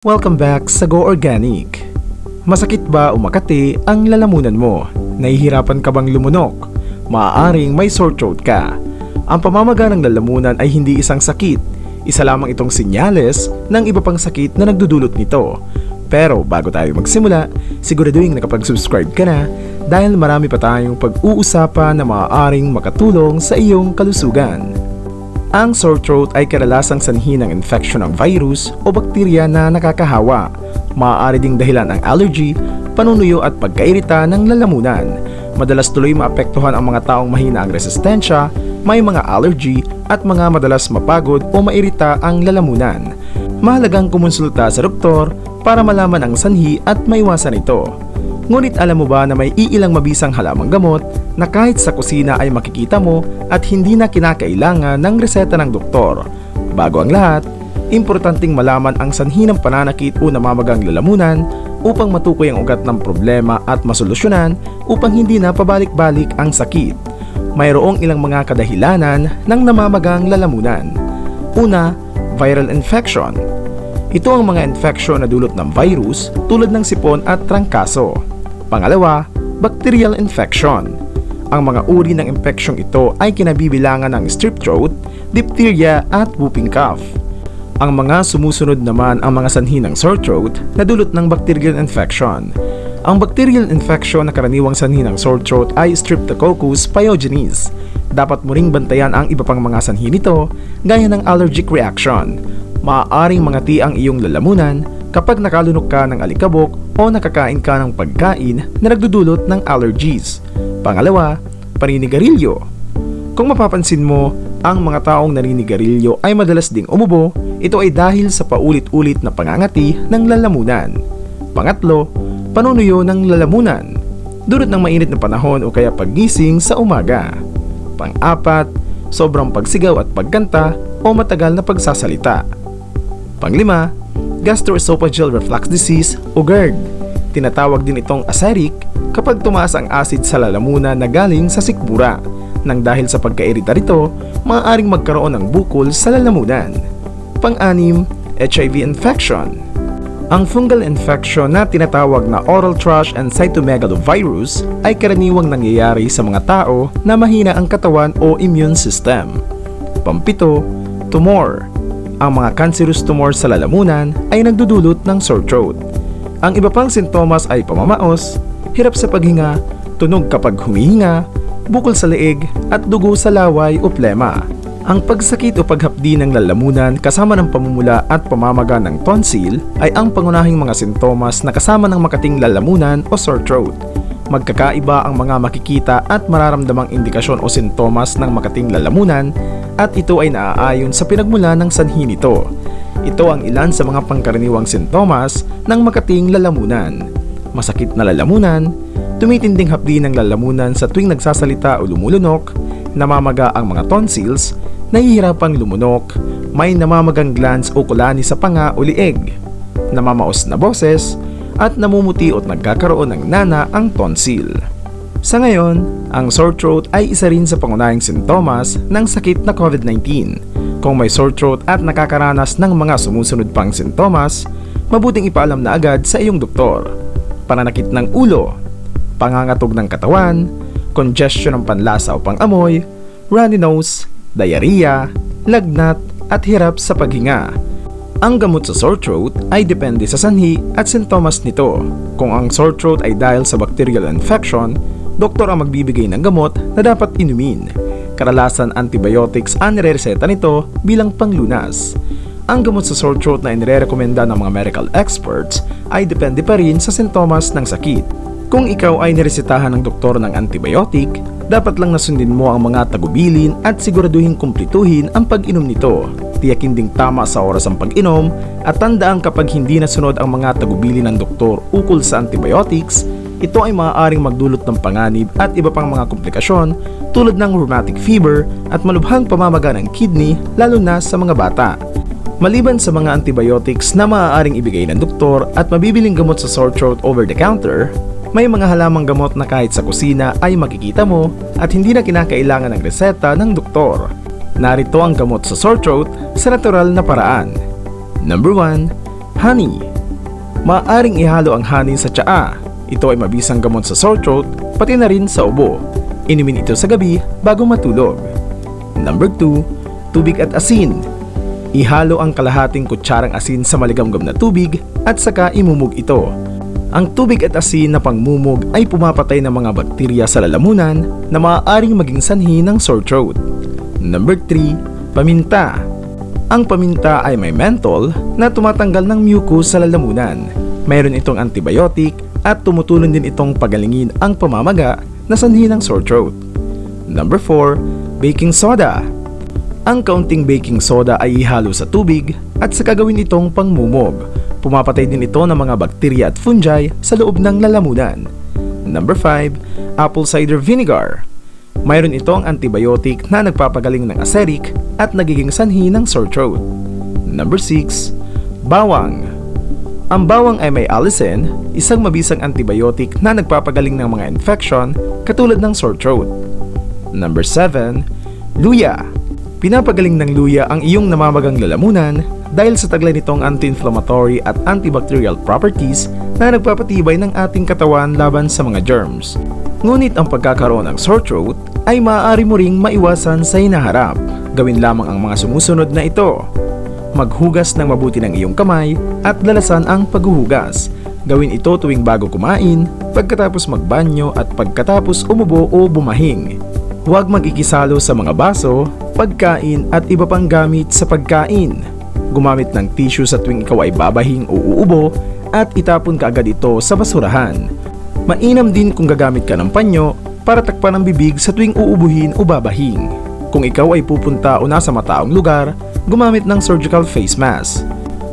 Welcome back sa Go Organic. Masakit ba o makati ang lalamunan mo? Nahihirapan ka bang lumunok? Maaaring may sore throat ka. Ang pamamaga ng lalamunan ay hindi isang sakit. Isa lamang itong senyales ng iba pang sakit na nagdudulot nito. Pero bago tayo magsimula, siguraduhin nakapag-subscribe ka na dahil marami pa tayong pag-uusapan na maaaring makatulong sa iyong kalusugan. Ang sore throat ay kadalasang sanhi ng infeksyon ng virus o bakterya na nakakahawa. Maaari ding dahilan ng allergy, panunuyo at pagkairita ng lalamunan. Madalas tuloy maapektuhan ang mga taong mahina ang resistensya, may mga allergy at mga madalas mapagod o mairita ang lalamunan. Mahalagang kumonsulta sa doktor para malaman ang sanhi at maiwasan ito. Ngunit alam mo ba na may iilang mabisang halamang gamot na kahit sa kusina ay makikita mo at hindi na kinakailangan ng reseta ng doktor? Bago ang lahat, importanteng malaman ang sanhi ng pananakit o namamagang lalamunan upang matukoy ang ugat ng problema at masolusyonan upang hindi na pabalik-balik ang sakit. Mayroong ilang mga kadahilanan ng namamagang lalamunan. Una, viral infection. Ito ang mga infeksyon na dulot ng virus tulad ng sipon at trangkaso. Pangalawa, bacterial infection. Ang mga uri ng infeksyong ito ay kinabibilangan ng strep throat, diphtheria at whooping cough. Ang mga sumusunod naman ang mga sanhi ng sore throat na dulot ng bacterial infection. Ang bacterial infection na karaniwang sanhi ng sore throat ay Streptococcus pyogenes. Dapat mo ring bantayan ang iba pang mga sanhi nito gaya ng allergic reaction. Maaaring mangati ang iyong lalamunan kapag nakalunok ka ng alikabok o nakakain ka ng pagkain na nagdudulot ng allergies. Pangalawa, paninigarilyo. Kung mapapansin mo, ang mga taong naninigarilyo ay madalas ding umubo, ito ay dahil sa paulit-ulit na pangangati ng lalamunan. Pangatlo, panunuyo ng lalamunan. Dulot ng mainit na panahon o kaya paggising sa umaga. Pang-apat, sobrang pagsigaw at pagkanta o matagal na pagsasalita. Panglima, gastroesophageal reflux disease o GERD. Tinatawag din itong acidic kapag tumaas ang acid sa lalamunan na galing sa sikmura. Nang dahil sa pagkairita rito, maaaring magkaroon ng bukol sa lalamunan. Pang-anim, HIV infection. Ang fungal infection na tinatawag na oral thrush and cytomegalovirus ay karaniwang nangyayari sa mga tao na mahina ang katawan o immune system. Pampito, tumor. Ang mga cancerous tumor sa lalamunan ay nagdudulot ng sore throat. Ang iba pang sintomas ay pamamaos, hirap sa paghinga, tunog kapag humihinga, bukol sa leeg at dugo sa laway o plema. Ang pagsakit o paghapdi ng lalamunan kasama ng pamumula at pamamaga ng tonsil ay ang pangunahing mga sintomas na kasama ng makating lalamunan o sore throat. Magkakaiba ang mga makikita at mararamdamang indikasyon o sintomas ng makating lalamunan at ito ay naaayon sa pinagmula ng sanhi nito. Ito ang ilan sa mga pangkaraniwang sintomas ng makating lalamunan. Masakit na lalamunan, tumitinding hapdi ng lalamunan sa tuwing nagsasalita o lumulunok, namamaga ang mga tonsils, nahihirapang lumunok, may namamagang glands o kulani sa panga o lieg, namamaos na boses, at namumuti at nagkakaroon ng nana ang tonsil. Sa ngayon, ang sore throat ay isa rin sa pangunahing sintomas ng sakit na COVID-19. Kung may sore throat at nakakaranas ng mga sumusunod pang sintomas, mabuting ipaalam na agad sa iyong doktor. Pananakit ng ulo, pangangatog ng katawan, congestion ng panlasa o pangamoy, runny nose, diarrhea, lagnat at hirap sa paghinga. Ang gamot sa sore throat ay depende sa sanhi at sintomas nito. Kung ang sore throat ay dahil sa bacterial infection, doktor ang magbibigay ng gamot na dapat inumin. Kadalasan antibiotics ang nirereseta nito bilang panglunas. Ang gamot sa sore throat na inirekomenda ng mga medical experts ay depende pa rin sa sintomas ng sakit. Kung ikaw ay niresetahan ng doktor ng antibiotic, dapat lang nasundin mo ang mga tagubilin at siguraduhin kumplituhin ang pag-inom nito. Tiyakin ding tama sa oras ang pag-inom at tandaan kapag hindi nasunod ang mga tagubilin ng doktor ukol sa antibiotics, ito ay maaaring magdulot ng panganib at iba pang mga komplikasyon tulad ng rheumatic fever at malubhang pamamaga ng kidney lalo na sa mga bata. Maliban sa mga antibiotics na maaaring ibigay ng doktor at mabibiling gamot sa sore throat over the counter, may mga halamang gamot na kahit sa kusina ay makikita mo at hindi na kinakailangan ng reseta ng doktor. Narito ang gamot sa sore throat sa natural na paraan. Number 1, Honey. Maaaring ihalo ang honey sa tsaa. Ito ay mabisang gamot sa sore throat, pati na rin sa ubo. Inumin ito sa gabi bago matulog. Number 2, tubig at asin. Ihalo ang kalahating kutsarang asin sa maligamgam na tubig at saka imumog ito. Ang tubig at asin na pangmumog ay pumapatay ng mga bakterya sa lalamunan na maaaring maging sanhi ng sore throat. Number 3, paminta. Ang paminta ay may menthol na tumatanggal ng mucus sa lalamunan. Mayroon itong antibiotic at tumutulong din itong pagalingin ang pamamaga na sanhi ng sore throat. Number 4, baking soda. Ang kaunting baking soda ay ihalo sa tubig at saka gawin itong pangmumog. Pumapatay din ito ng mga bakterya at fungi sa loob ng lalamunan. Number 5, apple cider vinegar. Mayroon itong antibiotic na nagpapagaling ng acidic at nagiging sanhi ng sore throat. Number 6, bawang. Ang bawang ay may allicin, isang mabisang antibiotic na nagpapagaling ng mga infection katulad ng sore throat. Number 7, luya. Pinapagaling ng luya ang iyong namamagang lalamunan dahil sa taglay nitong anti-inflammatory at antibacterial properties na nagpapatibay ng ating katawan laban sa mga germs. Ngunit ang pagkakaroon ng sore throat ay maaari mo ring maiwasan sa hinaharap. Gawin lamang ang mga sumusunod na ito. Maghugas ng mabuti ng iyong kamay at lalasan ang paghuhugas. Gawin ito tuwing bago kumain, pagkatapos magbanyo at pagkatapos umubo o bumahing. Huwag mag-ikisalo sa mga baso, pagkain at iba pang gamit sa pagkain. Gumamit ng tissue sa tuwing ikaw ay babahing o uubo at itapon ka agad ito sa basurahan. Mainam din kung gagamit ka ng panyo para takpan ang bibig sa tuwing uubuhin o babahing. Kung ikaw ay pupunta o nasa mataong lugar, gumamit ng surgical face mask.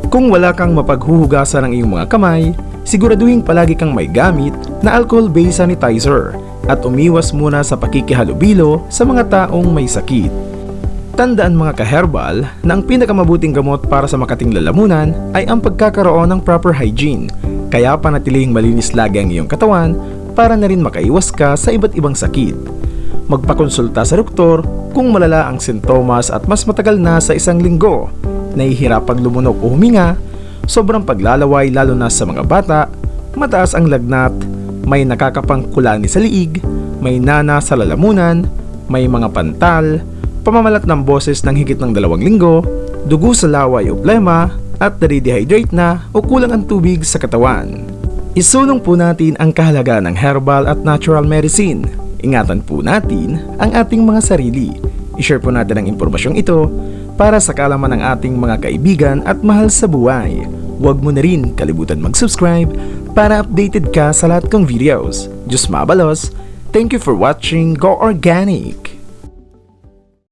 Kung wala kang mapaghuhugasan ng iyong mga kamay, siguraduhin palagi kang may gamit na alcohol-based sanitizer at umiwas muna sa pakikihalubilo sa mga taong may sakit. Tandaan mga ka-herbal na ang pinakamabuting gamot para sa makating lalamunan ay ang pagkakaroon ng proper hygiene, kaya panatilihing malinis lagi ang iyong katawan para na rin makaiwas ka sa iba't ibang sakit. Magpakonsulta sa doktor kung malala ang sintomas at mas matagal na sa isang linggo, nahihirapang lumunok o huminga, sobrang paglalaway lalo na sa mga bata, mataas ang lagnat, may nakakapang kulani sa liig, may nana sa lalamunan, may mga pantal, pamamalat ng boses ng higit ng 2 linggo, dugo sa laway o plema, at nade-dehydrate na o kulang ang tubig sa katawan. Isulong po natin ang kahalagahan ng herbal at natural medicine. Ingatan po natin ang ating mga sarili. I-share po natin ang impormasyong ito para sa kaalaman ng ating mga kaibigan at mahal sa buhay. Huwag mo na rin kalimutan mag-subscribe para updated ka sa lahat kong videos. Diyos mabalos. Thank you for watching Go Organic!